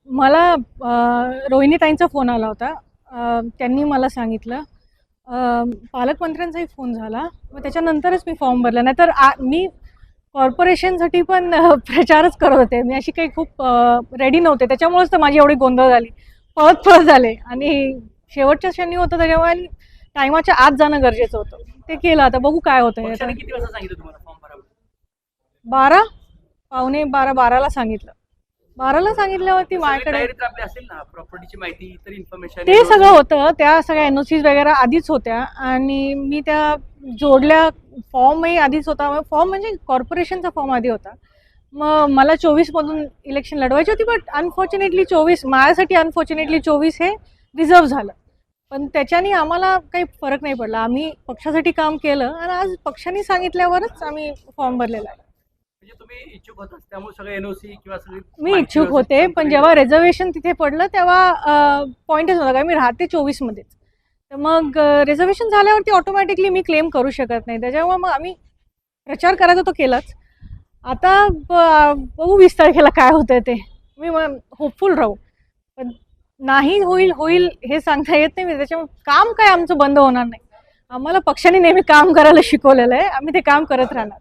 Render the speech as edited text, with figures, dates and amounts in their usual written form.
मला रोहिणीताईंचा फोन आला होता. त्यांनी मला सांगितलं. पालकमंत्र्यांचाही फोन झाला. मग त्याच्यानंतरच मी फॉर्म भरला. नाहीतर मी कॉर्पोरेशनसाठी पण प्रचारच करत होते. मी अशी काही खूप रेडी नव्हते. त्याच्यामुळेच तर माझी एवढी गोंधळ झाली. पळत झाले आणि शेवटच्या क्षणी होतं त्याच्यामुळे टायमाच्या आत जाणं गरजेचं होतं. ते केलं. आता बघू काय होतंय. पक्षाने किती वाजता सांगितलं तुम्हाला फॉर्म भरायला? 12 पावणे 12 12ला सांगितलं. 12ला सांगितल्यावरती सगळी माझ्याकडे तयारी तर आपली असेल ना, प्रॉपर्टीची माहिती, इतर इन्फॉर्मेशन. ते सगळं होतं. त्या सगळ्या एनओसीज वगैरे आधीच होत्या आणि मी त्या जोडल्या. फॉर्मही आधीच होता. फॉर्म म्हणजे कॉर्पोरेशनचा फॉर्म आधी होता. मग मला 24 मधून इलेक्शन लढवायची होती. बट अनफॉर्च्युनेटली 24 माझ्यासाठी अनफॉर्च्युनेटली 24 हे रिझर्व झालं. पण त्याच्याने आम्हाला काही फरक नाही पडला. आम्ही पक्षासाठी काम केलं आणि आज पक्षाने सांगितल्यावरच आम्ही फॉर्म भरलेला आहे. म्हणजे तुम्ही इच्छुक होता, त्यामुळे सगळे एनओसी किंवा सगळी मी माहिती इच्छुक होते. व्यवस्थित पण करून जेव्हा रिझर्वेशन तिथे पडलं तेव्हा पॉईंटच नव्हता. कारण मी राहते 24 मध्येच. तर मग रिझर्वेशन झाल्यावरती ऑटोमॅटिकली मी क्लेम करू शकत नाही. त्याच्यामुळे मग आम्ही प्रचार करायचा तो केलाच. आता बघू 20 तारखेला काय होतंय ते. मी होपफुल राहू. पण नाही होईल हे सांगता येत नाही. त्याच्यामुळे काम काय आमचं बंद होणार नाही. आम्हाला पक्षाने नेहमी काम करायला शिकवलेलं आहे. आम्ही ते काम करत राहणार.